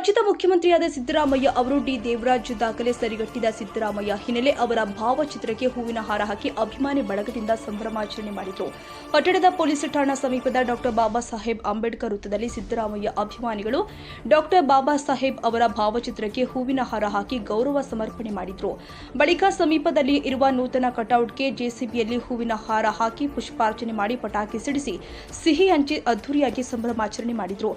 ರಾಜ್ಯದ ಮುಖ್ಯಮಂತ್ರಿಯಾದ ಸಿದ್ದರಾಮಯ್ಯ ಅವರು ಡಿ ದೇವರಾಜ್ ದಾಖಲೆ ಸರಿಗಟ್ಟಿದ ಸಿದ್ದರಾಮಯ್ಯ ಹಿನ್ನೆಲೆ ಅವರ ಭಾವಚಿತ್ರಕ್ಕೆ ಹೂವಿನ ಹಾರ ಹಾಕಿ ಅಭಿಮಾನಿ ಬಳಗದಿಂದ ಸಂಭ್ರಮಾಚರಣೆ ಮಾಡಿದರು. ಪಟ್ಟಣದ ಪೊಲೀಸ್ ಠಾಣಾ ಸಮೀಪದ ಡಾ ಬಾಬಾ ಸಾಹೇಬ್ ಅಂಬೇಡ್ಕರ್ ವೃತ್ತದಲ್ಲಿ ಸಿದ್ದರಾಮಯ್ಯ ಅಭಿಮಾನಿಗಳು ಡಾ ಬಾಬಾ ಸಾಹೇಬ್ ಅವರ ಭಾವಚಿತ್ರಕ್ಕೆ ಹೂವಿನ ಹಾರ ಹಾಕಿ ಗೌರವ ಸಮರ್ಪಣೆ ಮಾಡಿದರು. ಬಳಿಕ ಸಮೀಪದಲ್ಲಿ ಇರುವ ನೂತನ ಕಟೌಟ್ಗೆ ಜೆಸಿಬಿಯಲ್ಲಿ ಹೂವಿನ ಹಾರ ಹಾಕಿ ಪುಷ್ಪಾರ್ಚನೆ ಮಾಡಿ ಪಟಾಕಿ ಸಿಡಿಸಿ ಸಿಹಿ ಹಂಚಿ ಅದ್ದೂರಿಯಾಗಿ ಸಂಭ್ರಮಾಚರಣೆ ಮಾಡಿದರು.